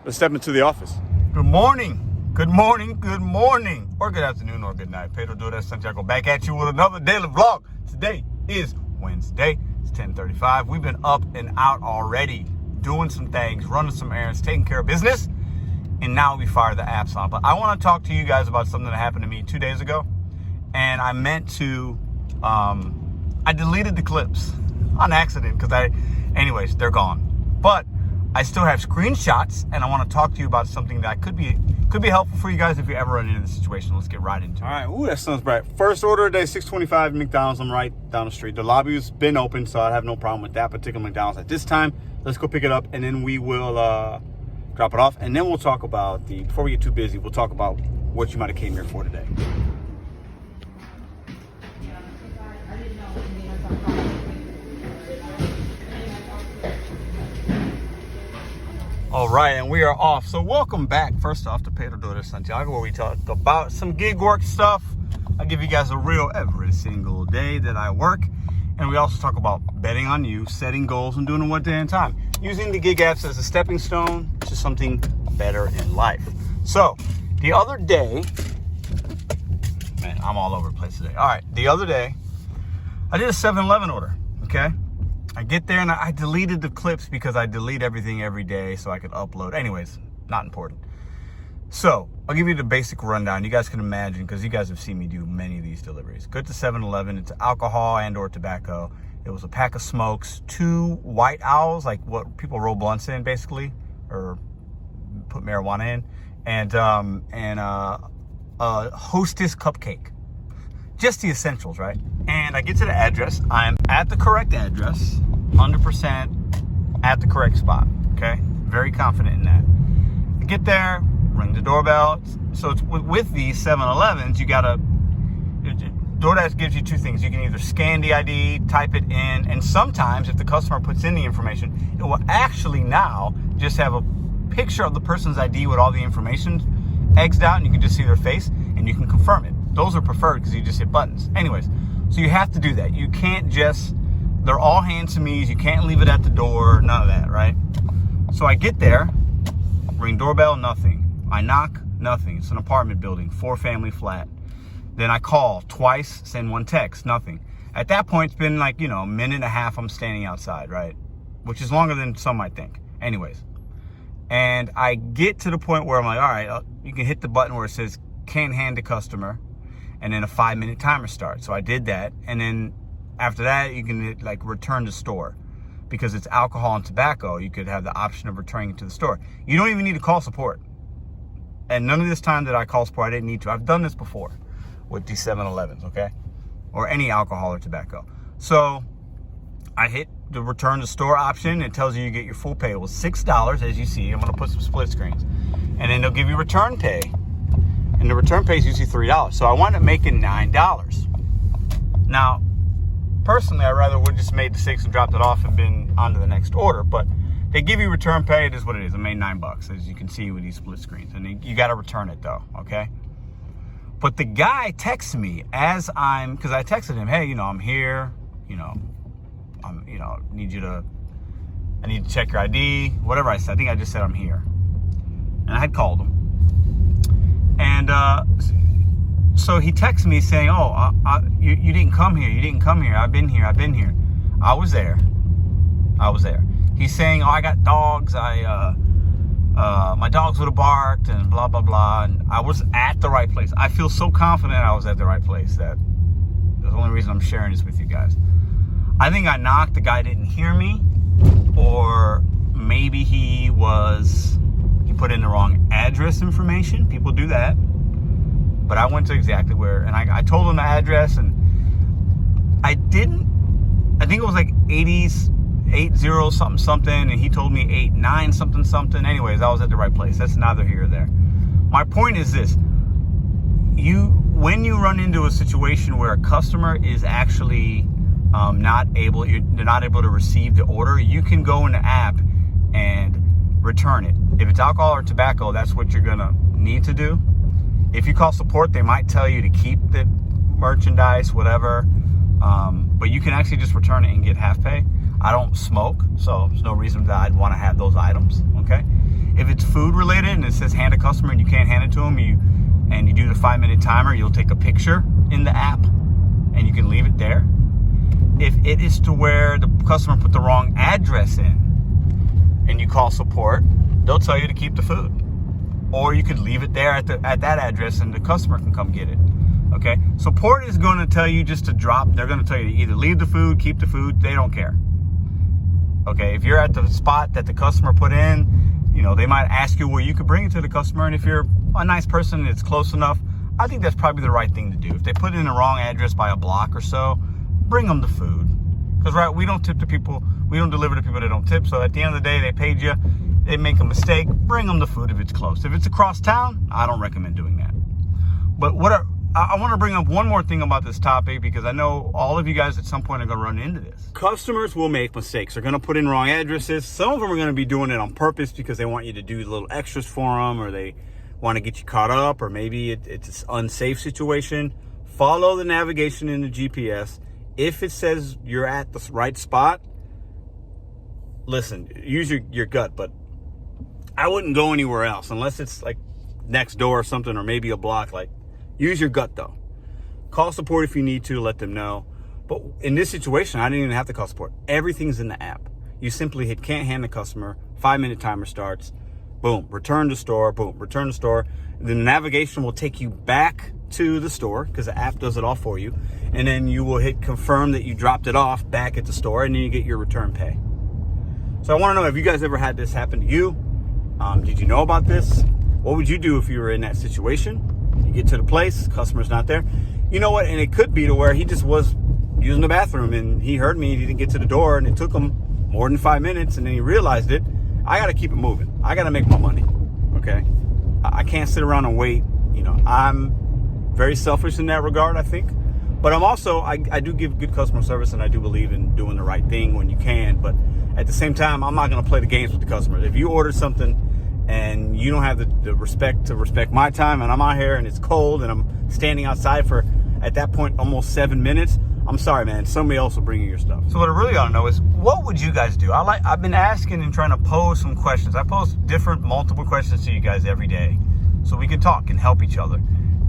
Let's step into the office. Good morning, good morning, good morning, or good afternoon, or good night. Pedro Doordash, Santiago, back at you with another daily vlog. Today is Wednesday. It's 10:35. We've been up and out already, doing some things, running some errands, taking care of business, and now we fire the apps on. But I want to talk to you guys about something that happened to me 2 days ago, and I meant to, I deleted the clips on accident because anyways, they're gone. But I still have screenshots, and I want to talk to you about something that could be helpful for you guys if you ever run into this situation. Let's get right into it. All right. Ooh, that sounds bright. First order of the day, 625 McDonald's. I'm right down the street. The lobby's been open, so I have no problem with that particular McDonald's at this time. Let's go pick it up, and then we will drop it off, and then we'll talk about before we get too busy, we'll talk about what you might have came here for today. All right, and we are off. So welcome back, first off, to Pedro Doordash, Santiago, where we talk about some gig work stuff. I give you guys a reel every single day that I work. And we also talk about betting on you, setting goals, and doing it one day at a time. Using the gig apps as a stepping stone to something better in life. So, the other day, man, I'm all over the place today. All right, the other day, I did a 7-Eleven order, okay? I get there and I deleted the clips because I delete everything every day so I could upload. Anyways, not important. So, I'll give you the basic rundown. You guys can imagine, because you guys have seen me do many of these deliveries. Good to 7-Eleven. It's alcohol and or tobacco. It was a pack of smokes, 2 white owls, like what people roll blunts in, basically, or put marijuana in, and a Hostess cupcake. Just the essentials, right? And I get to the address. I'm at the correct address, 100% at the correct spot, okay? Very confident in that. I get there, ring the doorbell. So it's with these 7-Elevens, you gotta, DoorDash gives you 2 things. You can either scan the ID, type it in, and sometimes if the customer puts in the information, it will actually now just have a picture of the person's ID with all the information egged out, and you can just see their face, and you can confirm it. Those are preferred because you just hit buttons. Anyways, so you have to do that. You can't just, they're all hand-to-me's. You can't leave it at the door, none of that, right? So I get there, ring doorbell, nothing. I knock, nothing. It's an apartment building, 4-family flat. Then I call twice, send 1 text, nothing. At that point, it's been like, a minute and a half I'm standing outside, right? Which is longer than some might think. Anyways. And I get to the point where I'm like, all right, you can hit the button where it says can't hand to customer. And then a 5-minute timer starts. So I did that. And then after that, you can like return to store. Because it's alcohol and tobacco, you could have the option of returning it to the store. You don't even need to call support. And none of this time that I call support, I didn't need to. I've done this before with these 7-Elevens, okay? Or any alcohol or tobacco. So I hit the return to store option. It tells you get your full pay. It was $6, as you see. I'm gonna put some split screens. And then they'll give you return pay. And the return pay is usually $3. So I wound up making $9. Now, personally, I rather would just made the 6 and dropped it off and been on to the next order. But they give you return pay. It is what it is. I made $9, as you can see with these split screens. And you got to return it, though, okay? But the guy texts me because I texted him, hey, I'm here. I need to check your ID. Whatever I said. I think I just said I'm here. And I had called him. And so he texted me saying, oh, you didn't come here. You didn't come here. I've been here. I was there. He's saying, oh, I got dogs. My dogs would have barked and blah, blah, blah. And I was at the right place. I feel so confident I was at the right place that that's the only reason I'm sharing this with you guys. I think I knocked. The guy didn't hear me. Or maybe he put in the wrong address information. People do that. But I went to exactly where, and I told him the address, and I think it was like 80 something, and he told me 89 something. Anyways, I was at the right place. That's neither here or there. My point is this. When you run into a situation where a customer is actually they're not able to receive the order, you can go in the app and return it. If it's alcohol or tobacco, that's what you're gonna need to do. If you call support, they might tell you to keep the merchandise, whatever. But you can actually just return it and get half pay. I don't smoke, so there's no reason that I'd want to have those items, okay? If it's food related and it says hand a customer and you can't hand it to them, and you do the 5-minute timer, you'll take a picture in the app and you can leave it there. If it is to where the customer put the wrong address in and you call support, they'll tell you to keep the food. Or you could leave it there at that address and the customer can come get it. Okay? Support is going to tell you just to drop. They're going to tell you to either leave the food, keep the food. They don't care. Okay? If you're at the spot that the customer put in, you know, they might ask you where you could bring it to the customer. And if you're a nice person and it's close enough, I think that's probably the right thing to do. If they put in the wrong address by a block or so, bring them the food. Because, right, we don't tip to people. We don't deliver to people that don't tip. So at the end of the day, they paid you. They make a mistake. Bring them the food if it's close. If it's across town, I don't recommend doing that. But I want to bring up one more thing about this topic, because I know all of you guys at some point are going to run into this. Customers will make mistakes. They're going to put in wrong addresses. Some of them are going to be doing it on purpose because they want you to do little extras for them, or they want to get you caught up, or maybe it's an unsafe situation. Follow the navigation in the GPS. If it says you're at the right spot, listen, use your gut, but I wouldn't go anywhere else unless it's like next door or something, or maybe a block. Like, use your gut though. Call support if you need to, let them know. But in this situation, I didn't even have to call support. Everything's in the app. You simply hit can't hand the customer, 5-minute timer starts, boom, return to store, boom, return to store. The navigation will take you back to the store because the app does it all for you. And then you will hit confirm that you dropped it off back at the store, and then you get your return pay. So I want to know, have you guys ever had this happen to you? Did you know about this? What would you do if you were in that situation? You get to the place, customer's not there. You know what? And it could be to where he just was using the bathroom and he heard me, he didn't get to the door, and it took him more than 5 minutes, and then he realized it. I got to keep it moving. I got to make my money. Okay? I can't sit around and wait. You know, I'm very selfish in that regard, I think. But I'm also, I do give good customer service, and I do believe in doing the right thing when you can. But at the same time, I'm not going to play the games with the customer. If you order something and you don't have the respect to respect my time, and I'm out here and it's cold and I'm standing outside for, at that point, almost 7 minutes, I'm sorry, man. Somebody else will bring you your stuff. So what I really want to know is, what would you guys do? I've been asking and trying to pose some questions. I pose multiple questions to you guys every day so we can talk and help each other.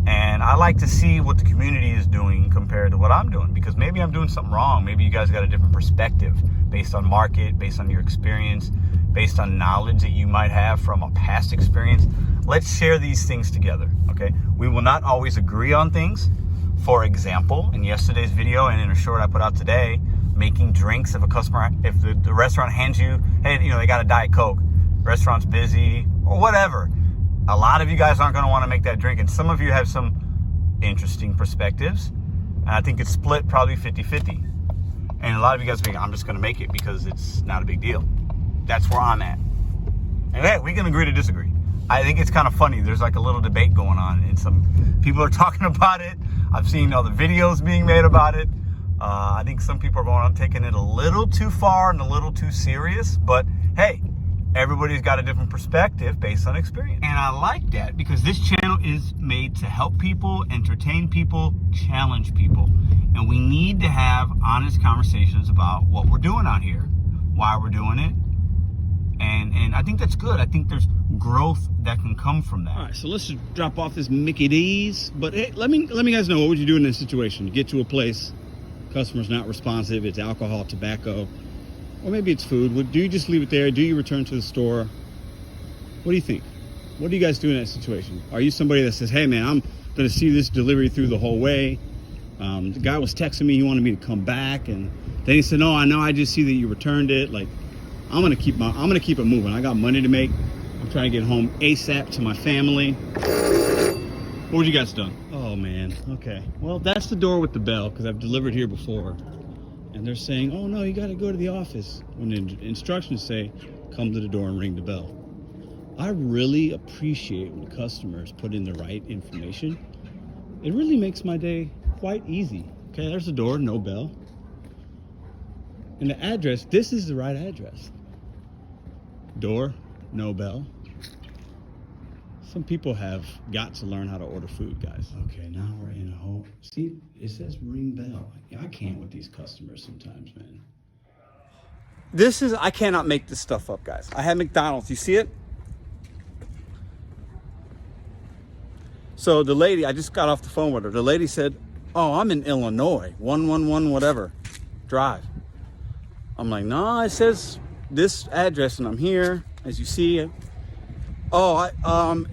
And I like to see what the community is doing compared to what I'm doing, because maybe I'm doing something wrong. Maybe you guys got a different perspective based on market, based on your experience, based on knowledge that you might have from a past experience. Let's share these things together, okay? We will not always agree on things. For example, in yesterday's video and in a short I put out today, making drinks, if the restaurant hands you, hey, you know, they got a Diet Coke, restaurant's busy, or whatever. A lot of you guys aren't going to want to make that drink, and some of you have some interesting perspectives, and I think it's split probably 50-50. And a lot of you guys think, I'm just going to make it because it's not a big deal. That's where I'm at. And hey, we can agree to disagree. I think it's kind of funny. There's like a little debate going on, and some people are talking about it. I've seen other videos being made about it. I think some people are going on taking it a little too far and a little too serious, but hey, everybody's got a different perspective based on experience. And I like that, because this channel is made to help people, entertain people, challenge people. And we need to have honest conversations about what we're doing out here, why we're doing it. And I think that's good. I think there's growth that can come from that. All right, so let's just drop off this Mickey D's. But hey, let me guys know, what would you do in this situation? You get to a place, customer's not responsive, it's alcohol, tobacco, or maybe it's food. Do you just leave it there? Do you return to the store? What do you think? What do you guys do in that situation? Are you somebody that says, hey man, I'm going to see this delivery through the whole way? The guy was texting me, he wanted me to come back, and then he said, no, I know, I just see that you returned it. Like, I'm gonna keep it moving. I got money to make. I'm trying to get home ASAP to my family. What would you guys done? Oh man, okay. Well, that's the door with the bell, because I've delivered here before. And they're saying, oh no, you gotta go to the office. When the instructions say, come to the door and ring the bell. I really appreciate when customers put in the right information. It really makes my day quite easy. Okay, there's the door, no bell. And the address, this is the right address. Door, no bell. Some people have got to learn how to order food, guys. Okay, now we're in a home. See, it says ring bell. I can't with these customers sometimes, man. I cannot make this stuff up, guys. I had McDonald's, you see it? So the lady, I just got off the phone with her. The lady said, oh, I'm in Illinois, 111 whatever drive. I'm like, no, it says this address and I'm here, as you see. Oh,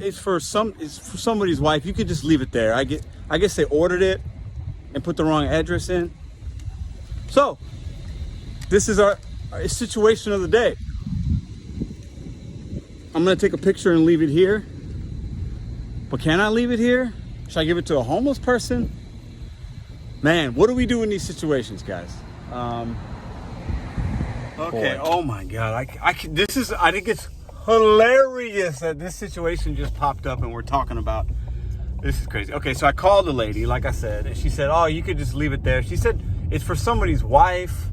it's for somebody's wife. You could just leave it there. I guess they ordered it and put the wrong address in. So this is our situation of the day. I'm gonna take a picture and leave it here. But can I leave it here? Should I give it to a homeless person? Man, what do we do in these situations, guys? Okay. Boy. Oh my God. I think it's hilarious that this situation just popped up and we're talking about. This is crazy. Okay, so I called the lady, like I said, and she said, oh, you could just leave it there. She said it's for somebody's wife.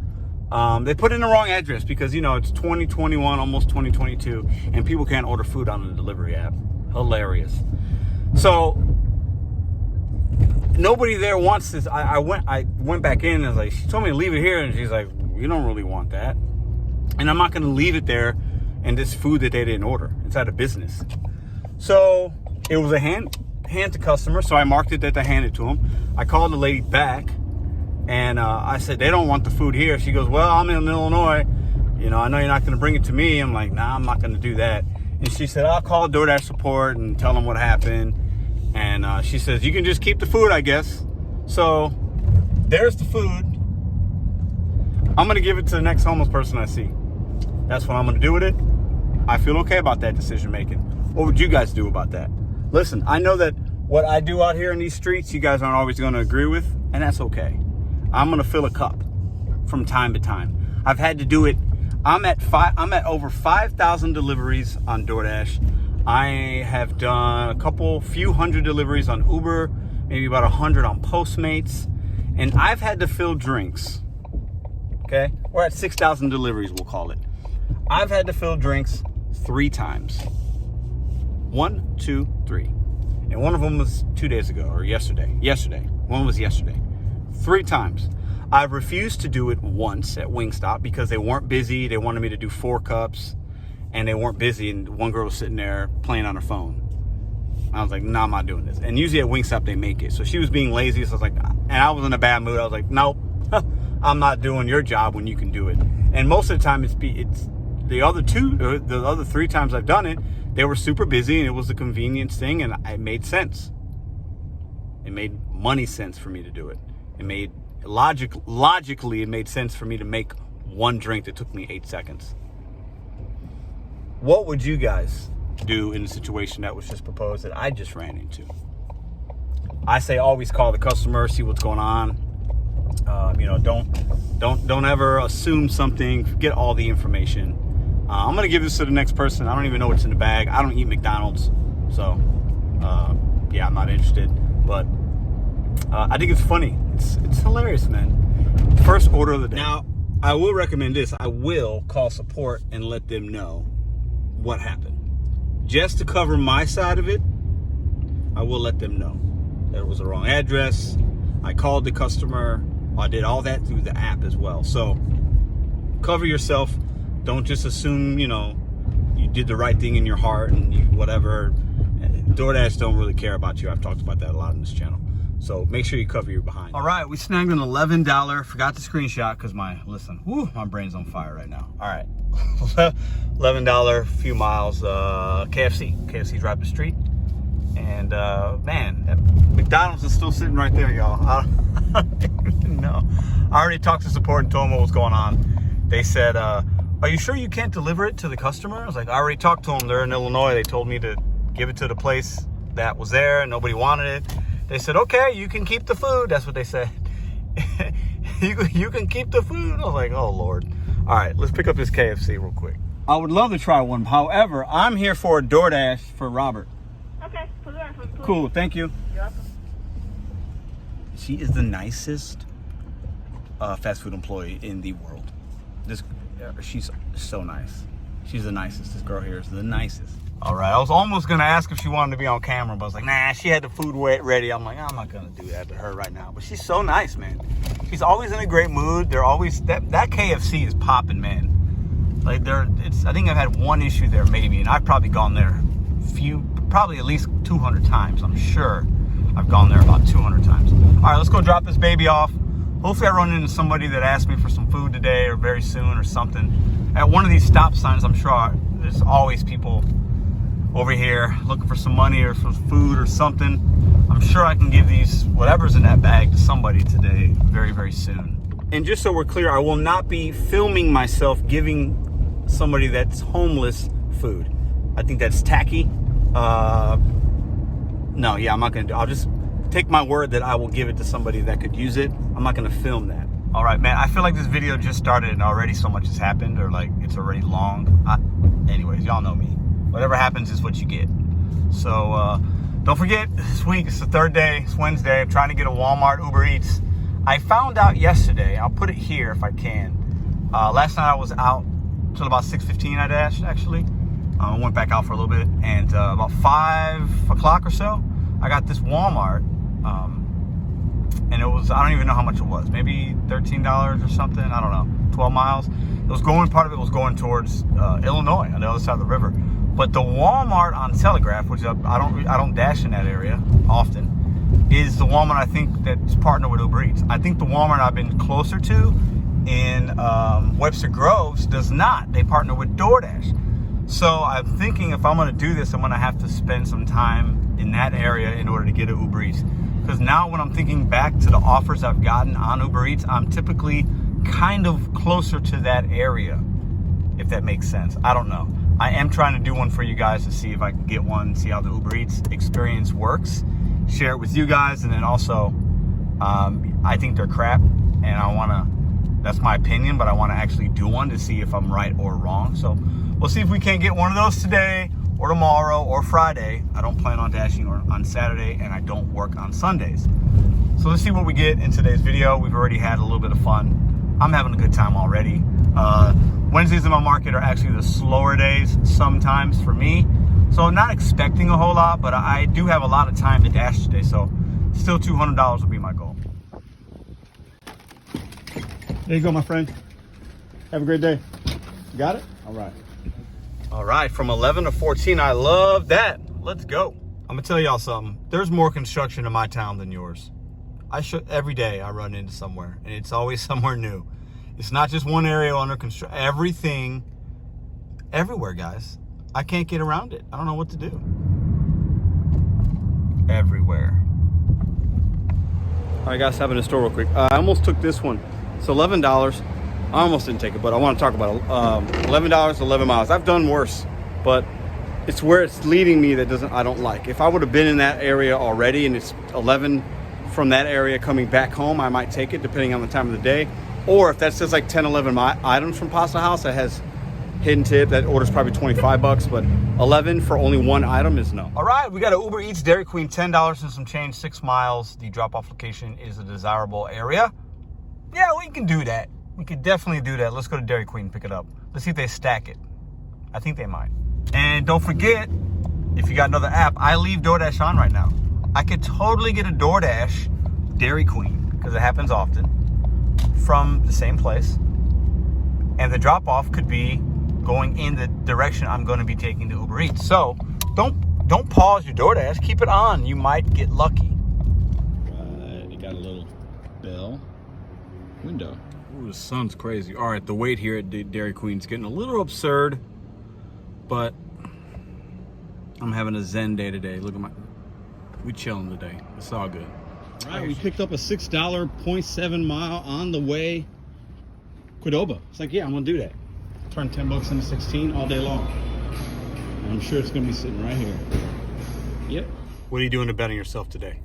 They put in the wrong address because, you know, it's 2021, almost 2022, and people can't order food on the delivery app. Hilarious. So nobody there wants this. I went back in and I was like, she told me to leave it here, and she's like, you don't really want that. And I'm not going to leave it there and this food that they didn't order inside a business. So it was a hand to customer. So I marked it that I handed to them. I called the lady back and I said, they don't want the food here. She goes, well, I'm in Illinois. You know, I know you're not going to bring it to me. I'm like, nah, I'm not going to do that. And she said, I'll call Doordash support and tell them what happened. And she says, you can just keep the food, I guess. So there's the food. I'm going to give it to the next homeless person I see. That's what I'm going to do with it. I feel okay about that decision making. What would you guys do about that? Listen, I know that what I do out here in these streets, you guys aren't always going to agree with, and that's okay. I'm going to fill a cup from time to time. I've had to do it. I'm at over 5,000 deliveries on Doordash. I have done a few hundred deliveries on Uber, maybe about 100 on Postmates, and I've had to fill drinks. Okay, we're at 6,000 deliveries, we'll call it. I've had to fill drinks 3 times. 1, 2, 3. And one of them was 2 days ago, or yesterday. One was yesterday. 3 times. I've refused to do it once at Wingstop because they weren't busy. They wanted me to do 4 cups, and they weren't busy, and one girl was sitting there playing on her phone. I was like, no, I'm not doing this. And usually at Wingstop, they make it. So she was being lazy, so I was like, and I was in a bad mood. I was like, nope. I'm not doing your job when you can do it. And most of the time, it's the other 3 times I've done it, they were super busy, and it was a convenience thing, and it made sense. It made money sense for me to do it. It made logically, it made sense for me to make one drink that took me 8 seconds. What would you guys do in a situation that was just proposed that I just ran into? I say always call the customer, see what's going on. You know, don't ever assume something. Get all the information. I'm gonna give this to the next person. I don't even know what's in the bag. I don't eat McDonald's, so yeah, I'm not interested. But I think it's funny. It's hilarious, man. First order of the day. Now, I will recommend this. I will call support and let them know what happened, just to cover my side of it. I will let them know that it was the wrong address. I called the customer. I did all that through the app as well. So cover yourself. Don't just assume, you know, you did the right thing in your heart and whatever. DoorDash don't really care about you. I've talked about that a lot on this channel. So make sure you cover your behind. All right, we snagged an $11. Forgot to screenshot because my brain's on fire right now. All right, $11, few miles, KFC's right up the street. And man, McDonald's is still sitting right there, y'all. I don't even know. I already talked to support and told them what was going on. They said, are you sure you can't deliver it to the customer? I was like, I already talked to them. They're in Illinois. They told me to give it to the place that was there and nobody wanted it. They said, okay, you can keep the food. That's what they said. you can keep the food. I was like, oh, Lord. All right, let's pick up this KFC real quick. I would love to try one. However, I'm here for a DoorDash for Robert. Okay, cool, thank you. You're welcome. She is the nicest fast food employee in the world. She's so nice. She's the nicest. This girl here is the nicest. All right, I was almost gonna ask if she wanted to be on camera, but I was like, nah, she had the food ready. I'm like, I'm not gonna do that to her right now. But she's so nice, man. She's always in a great mood. They're always, that KFC is popping, man. Like I think I've had one issue there maybe, and I've probably gone there probably at least 200 times. I'm sure I've gone there about 200 times. All right, let's go drop this baby off. Hopefully I run into somebody that asked me for some food today or very soon or something. At one of these stop signs, I'm sure there's always people over here looking for some money or some food or something. I'm sure I can give these, whatever's in that bag, to somebody today very, very soon. And just so we're clear, I will not be filming myself giving somebody that's homeless food. I think that's tacky. No, yeah, I'm not gonna do. I'll just take my word that I will give it to somebody that could use it. I'm not gonna film that. All right, man, I feel like this video just started and already so much has happened, or like it's already long. Anyways, y'all know me. Whatever happens is what you get. So don't forget, this week, it's the third day, it's Wednesday. I'm trying to get a Walmart Uber Eats. I found out yesterday, I'll put it here if I can. Last night I was out till about 6:15 I dashed, actually. I went back out for a little bit, and about 5 o'clock or so, I got this Walmart, and it was, I don't even know how much it was, maybe $13 or something, I don't know, 12 miles. It was going, part of it was going towards Illinois, on the other side of the river. But the Walmart on Telegraph, which I don't dash in that area often, is the Walmart I think that's partnered with Uber Eats. I think the Walmart I've been closer to in Webster Groves does not. They partner with Doordash. So I'm thinking if I'm gonna do this, I'm gonna have to spend some time in that area in order to get an Uber Eats. Because now when I'm thinking back to the offers I've gotten on Uber Eats, I'm typically kind of closer to that area, if that makes sense. I don't know. I am trying to do one for you guys to see if I can get one, see how the Uber Eats experience works, share it with you guys, and then also, I think they're crap, and I wanna, that's my opinion, but I wanna actually do one to see if I'm right or wrong. So we'll see if we can't get one of those today, or tomorrow, or Friday. I don't plan on dashing on Saturday, and I don't work on Sundays. So let's see what we get in today's video. We've already had a little bit of fun. I'm having a good time already. Wednesdays in my market are actually the slower days sometimes for me. So I'm not expecting a whole lot, but I do have a lot of time to dash today. So still $200 will be my goal. There you go, my friend. Have a great day. You got it? All right. All right, from 11 to 14, I love that. Let's go. I'm gonna tell y'all something. There's more construction in my town than yours. Every day I run into somewhere, and it's always somewhere new. It's not just one area under construction. Everything, everywhere, guys. I can't get around it. I don't know what to do. Everywhere. All right, guys, having a store real quick. I almost took this one. It's $11. I almost didn't take it, but I want to talk about it. $11, 11 miles. I've done worse, but it's where it's leading me that I don't like. If I would have been in that area already and it's 11 from that area coming back home, I might take it depending on the time of the day. Or if that says like 10, 11 items from Pasta House that has hidden tip, that order's probably 25 bucks, but 11 for only one item is no. All right, we got an Uber Eats Dairy Queen, $10 and some change, 6 miles. The drop-off location is a desirable area. Yeah, we can do that. We could definitely do that. Let's go to Dairy Queen and pick it up. Let's see if they stack it. I think they might. And don't forget, if you got another app, I leave DoorDash on right now. I could totally get a DoorDash Dairy Queen, because it happens often, from the same place. And the drop-off could be going in the direction I'm going to be taking to Uber Eats. So don't pause your DoorDash. Keep it on. You might get lucky. You got a little bell window. Ooh, the sun's crazy. All right, the wait here at Dairy Queen's getting a little absurd, but I'm having a zen day today. Look at we chilling today. It's all good. All right, we picked up a $6 0.7 mile on the way. Qdoba. It's like, yeah, I'm gonna do that. Turn 10 bucks into 16 all day long. And I'm sure it's gonna be sitting right here. Yep. What are you doing to betting yourself today?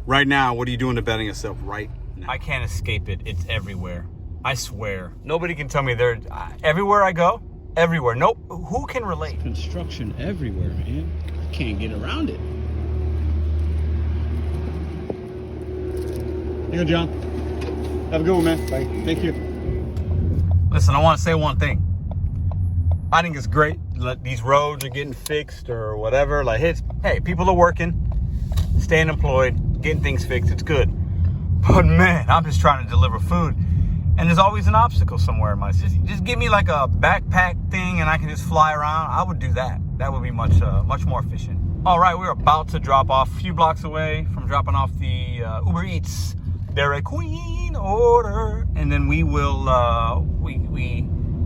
Right now, what are you doing to betting yourself right now? I can't escape it. It's everywhere. I swear. Nobody can tell me they're everywhere I go. Everywhere. Nope. Who can relate? Construction everywhere, man. I can't get around it. Here you go, John. Have a good one, man. Thank you. Listen, I want to say one thing. I think it's great that these roads are getting fixed or whatever. Like, hey, people are working, staying employed, getting things fixed. It's good. But man, I'm just trying to deliver food, and there's always an obstacle somewhere in my city. Just give me like a backpack thing, and I can just fly around. I would do that. That would be much more efficient. All right, we're about to drop off a few blocks away from dropping off the Uber Eats Dairy Queen order, and then we will we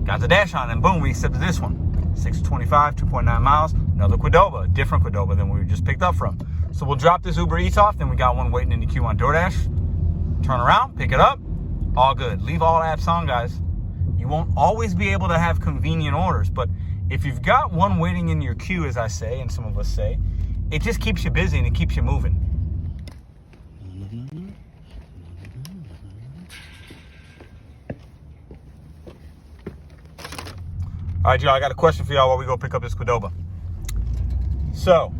got the dash on, and boom, we accepted this one. 625, 2.9 miles, another Qdoba, different Qdoba than we just picked up from. So we'll drop this Uber Eats off, then we got one waiting in the queue on Doordash. Turn around, pick it up, all good. Leave all apps on, guys. You won't always be able to have convenient orders, but if you've got one waiting in your queue, as I say, and some of us say, it just keeps you busy and it keeps you moving. All right, y'all, I got a question for y'all while we go pick up this Qdoba. So,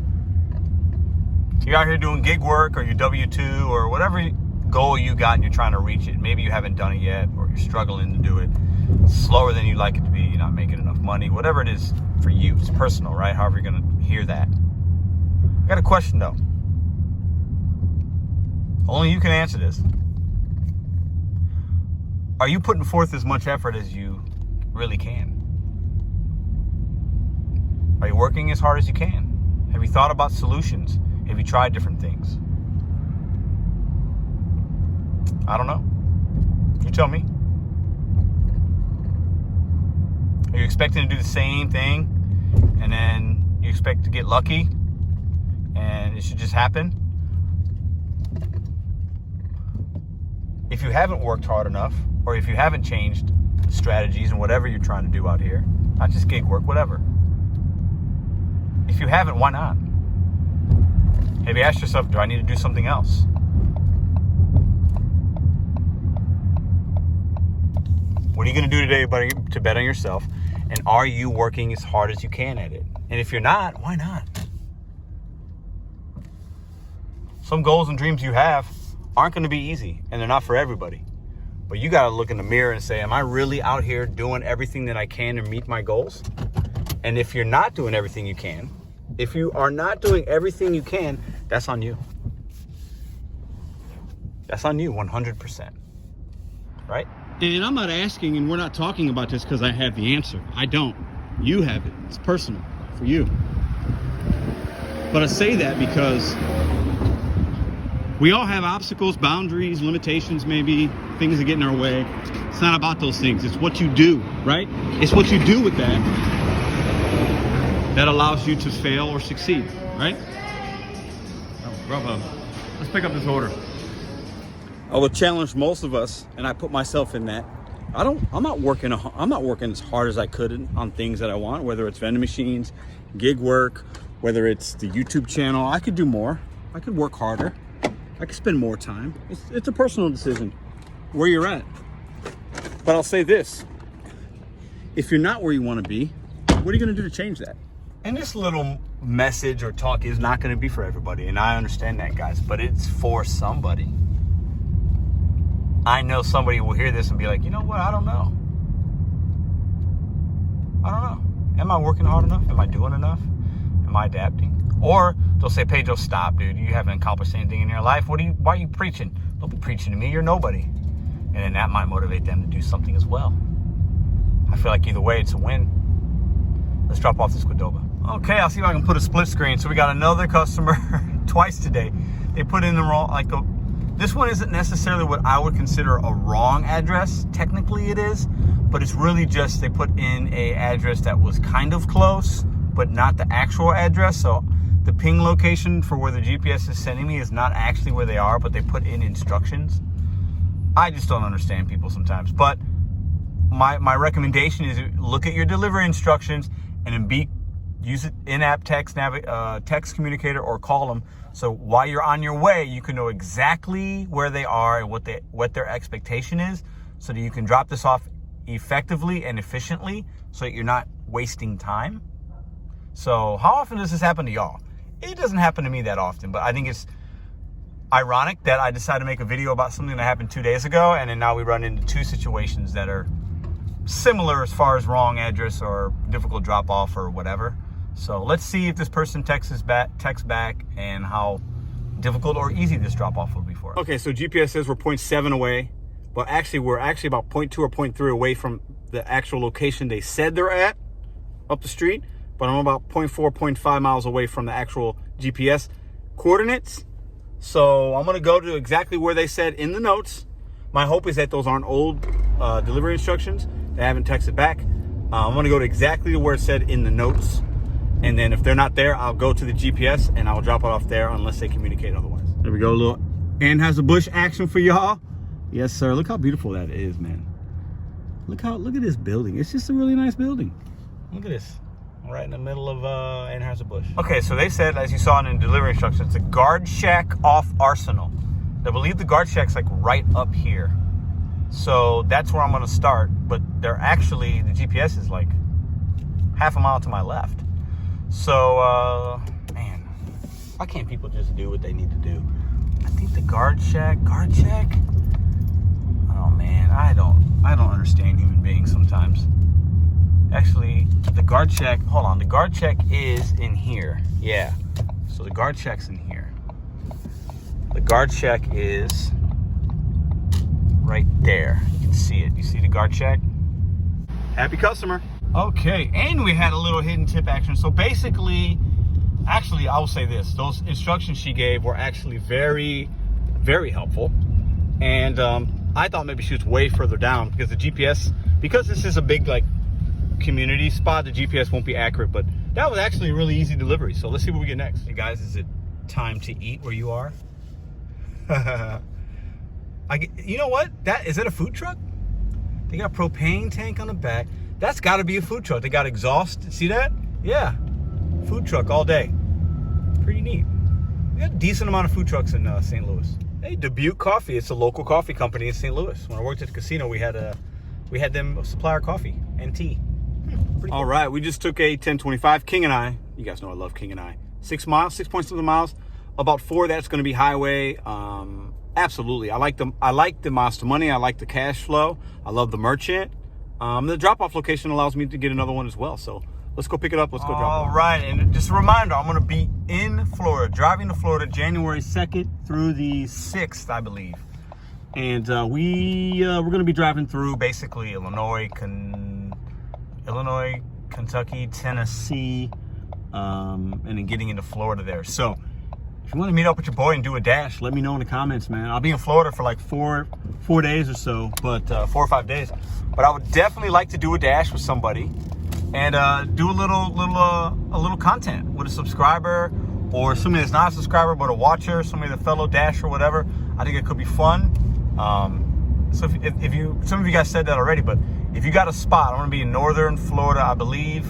you're out here doing gig work or your W-2 or whatever goal you got and you're trying to reach it. Maybe you haven't done it yet or you're struggling to do it. It's slower than you'd like it to be. You're not making enough money. Whatever it is for you. It's personal, right? However you're going to hear that. I got a question, though. Only you can answer this. Are you putting forth as much effort as you really can? Are you working as hard as you can? Have you thought about solutions? Have you tried different things? I don't know. You tell me. Are you expecting to do the same thing and then you expect to get lucky and it should just happen? If you haven't worked hard enough, or if you haven't changed strategies and whatever you're trying to do out here, not just gig work, whatever. If you haven't, why not? Have you asked yourself, do I need to do something else? What are you going to do today to bet on yourself? And are you working as hard as you can at it? And if you're not, why not? Some goals and dreams you have aren't going to be easy, and they're not for everybody. But you got to look in the mirror and say, am I really out here doing everything that I can to meet my goals? And if you're not doing everything you can, if you are not doing everything you can, that's on you. That's on you, 100%. Right? And I'm not asking, and we're not talking about this because I have the answer. I don't. You have it. It's personal for you. But I say that because we all have obstacles, boundaries, limitations, maybe things that get in our way. It's not about those things. It's what you do, right? It's what you do with that allows you to fail or succeed, right? Let's pick up this order. I would challenge most of us, and I put myself in that. I'm not working as hard as I could on things that I want, whether it's vending machines, gig work, whether it's the YouTube channel. I could do more. I could work harder. I could spend more time. It's a personal decision where you're at. But I'll say this. If you're not where you want to be, what are you going to do to change that? And this little message or talk is not going to be for everybody. And I understand that, guys. But it's for somebody. I know somebody will hear this and be like, you know what? I don't know. Am I working hard enough? Am I doing enough? Am I adapting? Or they'll say, Pedro, stop, dude. You haven't accomplished anything in your life. Why are you preaching? Don't be preaching to me. You're nobody. And then that might motivate them to do something as well. I feel like either way, it's a win. Let's drop off this Qdoba. Okay, I'll see if I can put a split screen. So we got another customer twice today. They put in the wrong, this one isn't necessarily what I would consider a wrong address. Technically it is, but it's really just they put in a address that was kind of close, but not the actual address. So the ping location for where the GPS is sending me is not actually where they are, but they put in instructions. I just don't understand people sometimes. But my recommendation is look at your delivery instructions and then use it in-app text communicator or call them. So while you're on your way, you can know exactly where they are and what their expectation is, so that you can drop this off effectively and efficiently, so that you're not wasting time. So how often does this happen to y'all? It doesn't happen to me that often, but I think it's ironic that I decided to make a video about something that happened 2 days ago, and then now we run into two situations that are similar as far as wrong address or difficult drop off or whatever. So let's see if this person texts back and how difficult or easy this drop off will be for us. Okay, so GPS says we're 0.7 away, but actually we're about 0.2 or 0.3 away from the actual location they said they're at up the street. but I'm about 0.4, 0.5 miles away from the actual GPS coordinates. So I'm gonna go to exactly where they said in the notes. My hope is that those aren't old delivery instructions. They haven't texted back. I'm gonna go to exactly where it said in the notes. And then if they're not there, I'll go to the GPS and I'll drop it off there unless they communicate otherwise. There we go, a little Anheuser-Busch action for y'all. Yes, sir. Look how beautiful that is, man. Look at this building. It's just a really nice building. Look at this. Right in the middle of Anheuser-Busch. Okay, so they said, as you saw in the delivery instructions, it's a guard shack off Arsenal. I believe the guard shack's like right up here. So that's where I'm gonna start, but they're actually, the GPS is like half a mile to my left. So, man, why can't people just do what they need to do? I think the guard shack. Oh man, I don't understand human beings sometimes. Actually, the guard shack, hold on, the guard shack is in here. Yeah, so the guard shack's in here. The guard shack is right there. You can see it. You see the guard shack? Happy customer. Okay, and we had a little hidden tip action. So basically, actually, I will say this. Those instructions she gave were actually very, very helpful. And I thought maybe she was way further down because the GPS, because this is a big like community spot, the GPS won't be accurate, but that was actually a really easy delivery. So let's see what we get next. Hey guys, is it time to eat where you are? You know what? Is that a food truck? They got a propane tank on the back. That's got to be a food truck. They got exhaust. See that? Yeah. Food truck all day. Pretty neat. We got a decent amount of food trucks in St. Louis. Hey, Dubuque Coffee. It's a local coffee company in St. Louis. When I worked at the casino, we had them supply our coffee and tea. Pretty all cool. Right, we just took a 1025. King and I. You guys know I love King and I. 6 miles, 6 point something miles. About 4 that's going to be highway. Absolutely. I like the miles to money. I like the cash flow. I love the merchant. The drop-off location allows me to get another one as well. So let's go pick it up. Let's go drop it off. All right, and just a reminder, I'm going to be in Florida, driving to Florida January 2nd through the 6th, I believe. And we're going to be driving through basically Illinois, Kentucky, Tennessee, and then getting into Florida there. So if you want to meet up with your boy and do a dash, let me know in the comments, man. I'll be in Florida for like four days or so, but 4 or 5 days. But I would definitely like to do a dash with somebody and do a little content with a subscriber or somebody that's not a subscriber but a watcher, somebody that's a fellow dasher or whatever. I think it could be fun. So if some of you guys said that already, but if you got a spot, I want to be in northern Florida, I believe.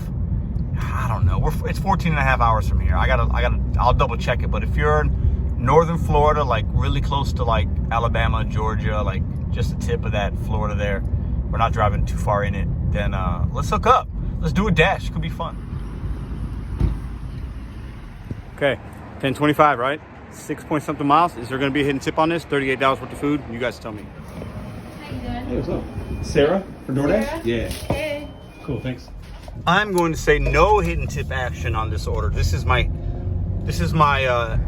I don't know. It's 14 and a half hours from here. I'll double check it. But if you're in northern Florida, like really close to like Alabama, Georgia, like just the tip of that Florida there, we're not driving too far in it, then let's hook up. Let's do a dash. It could be fun. Okay, 1025, right? 6 point something miles. Is there going to be a hidden tip on this? $38 worth of food? You guys tell me. How you doing? Hey, what's up? Sarah for Doordash? Sarah? Yeah. Hey. Cool, thanks. I'm going to say no hidden tip action on this order. This is my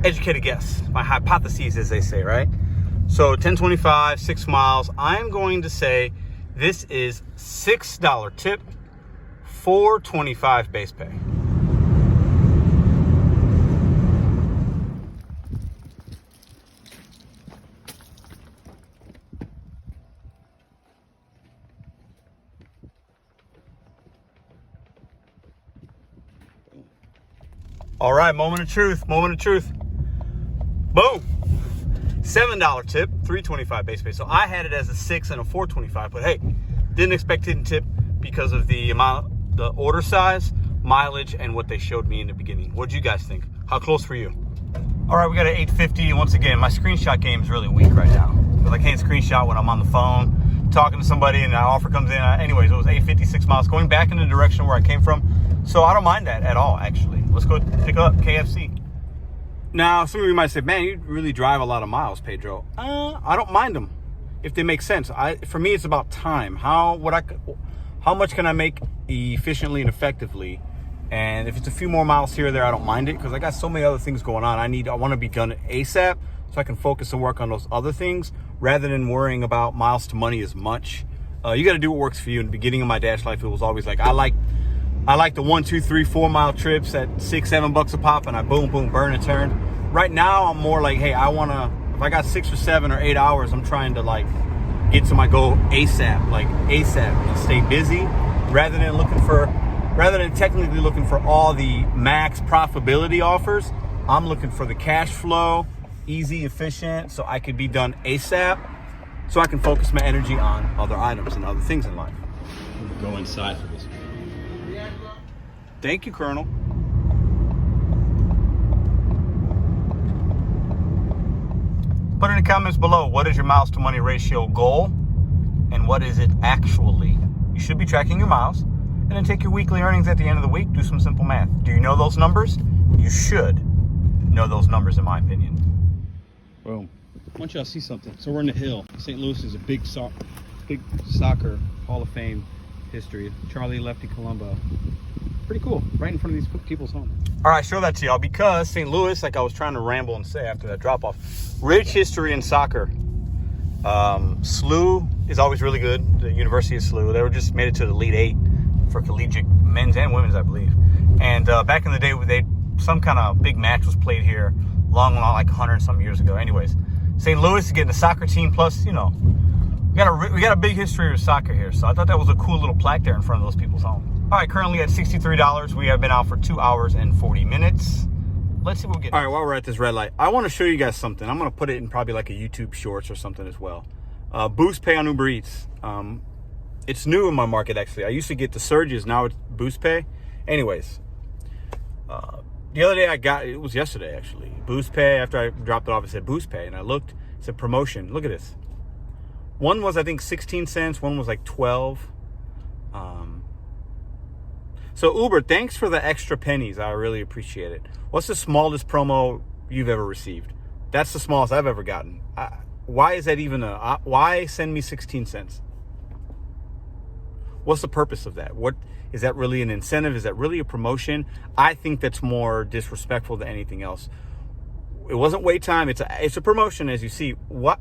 educated guess, my hypotheses, as they say, right? So 1025, 6 miles. I'm going to say this is $6 tip, $4.25 base pay. All right, moment of truth. Boom. $7 tip, $3.25 base pay. So I had it as a 6 and a $4.25, but hey, didn't expect hidden tip because of the amount, the order size, mileage, and what they showed me in the beginning. What'd you guys think? How close were you? All right, we got an 850. Once again, my screenshot game is really weak right now because I can't screenshot when I'm on the phone talking to somebody and an offer comes in. Anyways, it was 856 miles going back in the direction where I came from. So I don't mind that at all, actually. Let's go pick up KFC. Now, some of you might say, man, you really drive a lot of miles, Pedro. I don't mind them if they make sense. For me, it's about time. How much can I make efficiently and effectively? And if it's a few more miles here or there, I don't mind it because I got so many other things going on. I want to be done ASAP so I can focus and work on those other things rather than worrying about miles to money as much. You got to do what works for you. In the beginning of my dash life, it was always like, I like I like the 1, 2, 3, 4 mile trips at $6-7 a pop, and I boom, boom, burn and turn. Right now, I'm more like, hey, if I got 6 or 7 or 8 hours, I'm trying to like get to my goal ASAP, and stay busy, rather than technically looking for all the max profitability offers. I'm looking for the cash flow, easy, efficient, so I could be done ASAP, so I can focus my energy on other items and other things in life. Go inside for this. Thank you, Colonel. Put in the comments below, what is your miles to money ratio goal and what is it actually? You should be tracking your miles and then take your weekly earnings at the end of the week, do some simple math. Do you know those numbers? You should know those numbers, in my opinion. Boom. I want y'all to see something. So we're in the Hill. St. Louis is a big soccer Hall of Fame history. Charlie Lefty Colombo. Pretty cool. Right in front of these people's home. All right, show that to y'all because St. Louis, like I was trying to ramble and say after that drop off, rich history in soccer. SLU is always really good. The University of SLU. They were just made it to the Elite 8 for collegiate men's and women's, I believe. And back in the day, some kind of big match was played here long, like 100 and some years ago. Anyways, St. Louis is getting a soccer team. Plus, we got a big history of soccer here. So I thought that was a cool little plaque there in front of those people's home. All right, currently at $63. We have been out for 2 hours and 40 minutes. Let's see what we get. All right, while we're at this red light, I want to show you guys something. I'm going to put it in probably like a YouTube Shorts or something as well. Boost Pay on Uber Eats. It's new in my market, actually. I used to get the surges. Now it's Boost Pay. Anyways, the other day it was yesterday, actually. Boost Pay, after I dropped it off, it said Boost Pay. And I looked, it said promotion. Look at this. One was, I think, 16 cents. One was like 12. So Uber, thanks for the extra pennies. I really appreciate it. What's the smallest promo you've ever received? That's the smallest I've ever gotten. Why is that even why send me 16 cents? What's the purpose of that? What is that really an incentive? Is that really a promotion? I think that's more disrespectful than anything else. It wasn't wait time. It's a promotion, as you see. What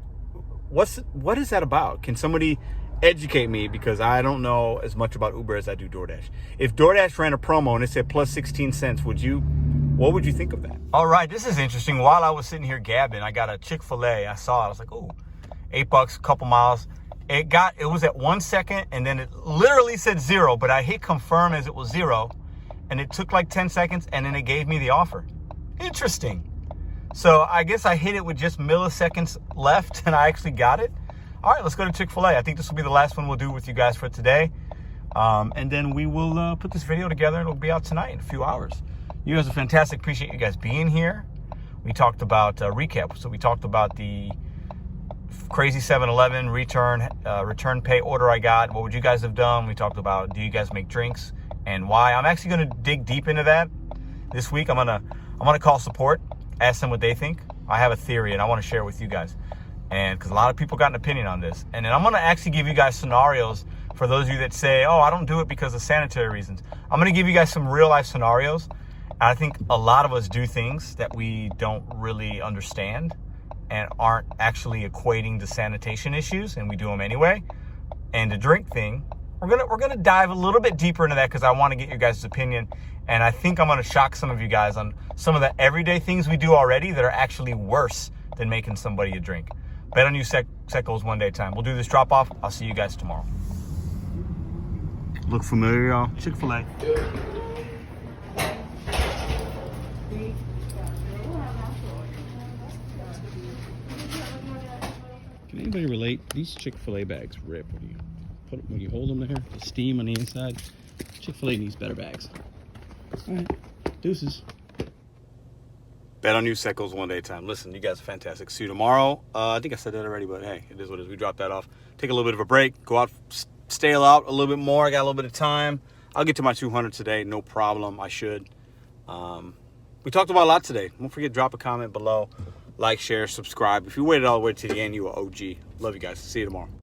is that about? Can somebody educate me, because I don't know as much about Uber as I do DoorDash. If DoorDash ran a promo and it said plus 16 cents, what would you think of that? All right, this is interesting. While I was sitting here gabbing, I got a Chick-fil-A. I saw it. I was like, oh, $8, a couple miles. It was at 1 second, and then it literally said 0, but I hit confirm as it was 0, and it took like 10 seconds, and then it gave me the offer. Interesting. So I guess I hit it with just milliseconds left, and I actually got it. All right, let's go to Chick-fil-A. I think this will be the last one we'll do with you guys for today. And then we will put this video together. It'll be out tonight in a few hours. You guys are fantastic. Appreciate you guys being here. We talked about recap. So we talked about the crazy 7-Eleven return pay order I got. What would you guys have done? We talked about, do you guys make drinks and why? I'm actually going to dig deep into that this week. I'm gonna call support, ask them what they think. I have a theory and I want to share it with you guys. And because a lot of people got an opinion on this. And then I'm going to actually give you guys scenarios for those of you that say, oh, I don't do it because of sanitary reasons. I'm going to give you guys some real life scenarios. And I think a lot of us do things that we don't really understand and aren't actually equating to sanitation issues, and we do them anyway. And the drink thing, we're gonna dive a little bit deeper into that because I want to get your guys' opinion. And I think I'm going to shock some of you guys on some of the everyday things we do already that are actually worse than making somebody a drink. Bet on you, set goals one day at a time. We'll do this drop off. I'll see you guys tomorrow. Look familiar, y'all? Chick-fil-A. Can anybody relate? These Chick-fil-A bags rip when you hold them there. The steam on the inside. Chick-fil-A needs better bags. All right, deuces. Bet on you, set goals one day at a time. Listen, you guys are fantastic. See you tomorrow. I think I said that already, but hey, it is what it is. We dropped that off. Take a little bit of a break. Go out, stay out a little bit more. I got a little bit of time. I'll get to my 200 today. No problem. I should. We talked about a lot today. Don't forget, drop a comment below. Like, share, subscribe. If you waited all the way to the end, you are OG. Love you guys. See you tomorrow.